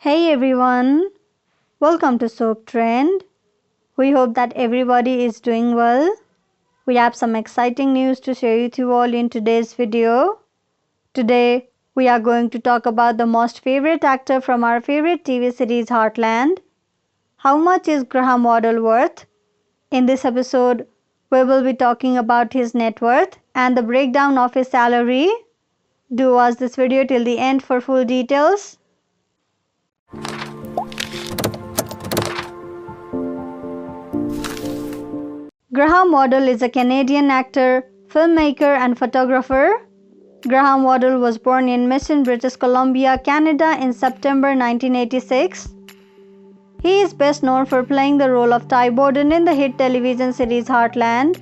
Hey everyone, welcome to Soap Trend. We hope that everybody is doing well. We have some exciting news to share with you all in today's video. Today, we are going to talk about the most favorite actor from our favorite TV series Heartland. How much is Graham Waddle worth? In this episode, we will be talking about his net worth and the breakdown of his salary. Do watch this video till the end for full details. Graham Waddle is a Canadian actor, filmmaker and photographer. Graham Waddle was born in Mission, British Columbia, Canada in September 1986. He is best known for playing the role of Ty Borden in the hit television series Heartland.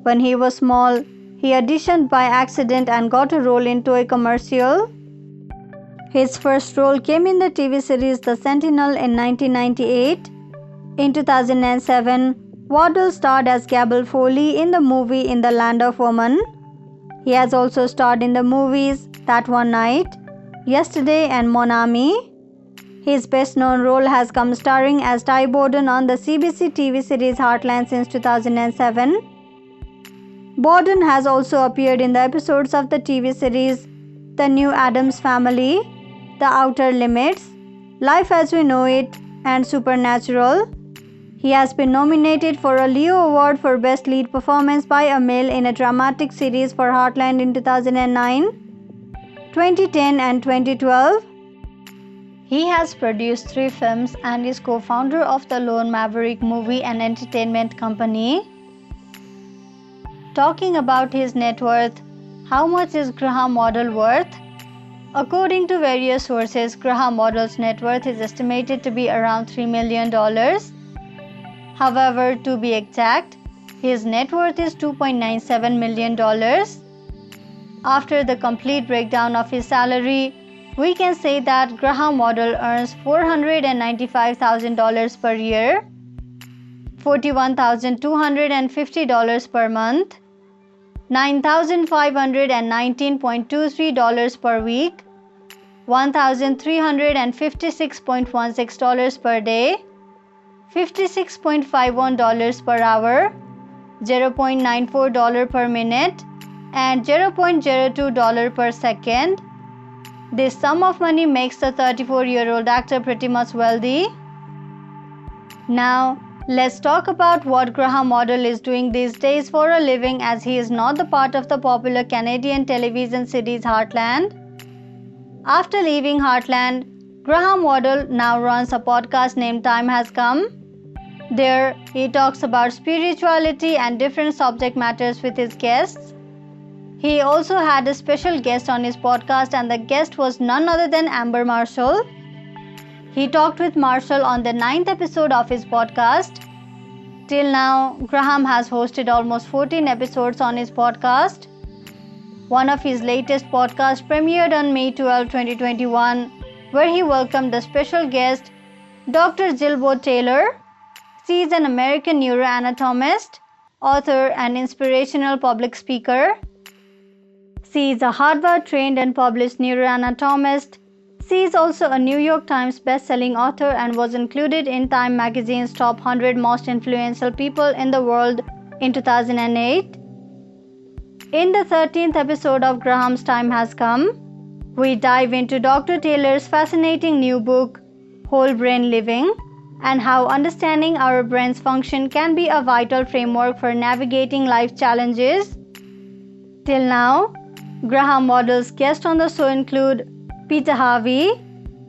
When he was small, he auditioned by accident and got a role in toy commercial. His first role came in the TV series The Sentinel in 1998. In 2007, Waddle starred as Gable Foley in the movie In the Land of Women. He has also starred in the movies That One Night, Yesterday and Mon Ami. His best known role has come starring as Ty Borden on the CBC TV series Heartland since 2007. Borden has also appeared in the episodes of the TV series The New Addams Family, The Outer Limits, Life as We Know It, and Supernatural. He has been nominated for a Leo Award for Best Lead Performance by a Male in a Dramatic Series for Heartland in 2009, 2010 and 2012. He has produced 3 films and is co-founder of the Lone Maverick Movie and Entertainment Company. Talking about his net worth, how much is Graham Waddle worth? According to various sources, Graham Waddle's net worth is estimated to be around $3 million. However, to be exact, his net worth is $2.97 million. After the complete breakdown of his salary, we can say that Graham Waddle earns $495,000 per year, $41,250 per month, $9,519.23 per week, $1,356.16 per day, $56.51 per hour, $0.94 per minute, and $0.02 per second. This sum of money makes the 34-year-old actor pretty much wealthy. Now, let's talk about what Graham Waddle is doing these days for a living, as he is not the part of the popular Canadian television series Heartland. After leaving Heartland, Graham Waddle now runs a podcast named Time Has Come. There, he talks about spirituality and different subject matters with his guests. He also had a special guest on his podcast, and the guest was none other than Amber Marshall. He talked with Marshall on the 9th episode of his podcast. Till now, Graham has hosted almost 14 episodes on his podcast. One of his latest podcasts premiered on May 12, 2021, where he welcomed the special guest, Dr. Jill Bode Taylor. She is an American neuroanatomist, author, and inspirational public speaker. She is a Harvard-trained and published neuroanatomist. She is also a New York Times best-selling author and was included in Time magazine's top 100 most influential people in the world in 2008. In the 13th episode of Graham's Time Has Come, we dive into Dr. Taylor's fascinating new book, Whole Brain Living, and how understanding our brain's function can be a vital framework for navigating life challenges. Till now, Graham Waddle's guests on the show include Peter Harvey,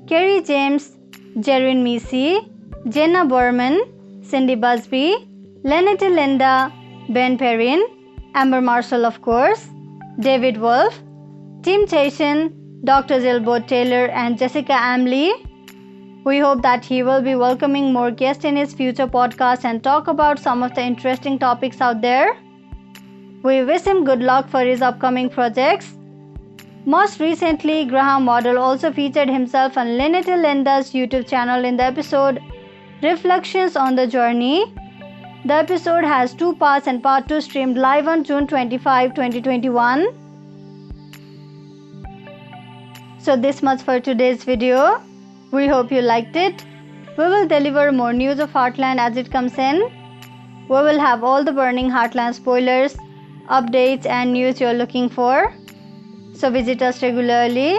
Kerry James, Jerin Misi, Jenna Berman, Cindy Busby, Lynette Linda, Ben Perrin, Amber Marshall of course, David Wolf, Tim Chashin, Dr. Jill Bode Taylor, and Jessica Amley. We hope that he will be welcoming more guests in his future podcast and talk about some of the interesting topics out there. We wish him good luck for his upcoming projects. Most recently, Graham Waddle also featured himself on Lynette Linda's YouTube channel in the episode Reflections on the Journey. The episode has 2 parts, and part 2 streamed live on June 25, 2021. So this much for today's video. We hope you liked it. We will deliver more news of Heartland as it comes in. We will have all the burning Heartland spoilers, updates and news you're looking for. So visit us regularly.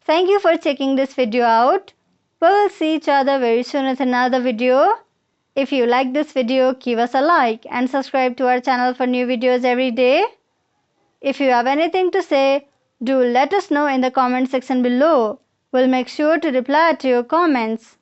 Thank you for checking this video out. We will see each other very soon with another video. If you like this video, give us a like and subscribe to our channel for new videos every day. If you have anything to say, do let us know in the comment section below. We'll make sure to reply to your comments.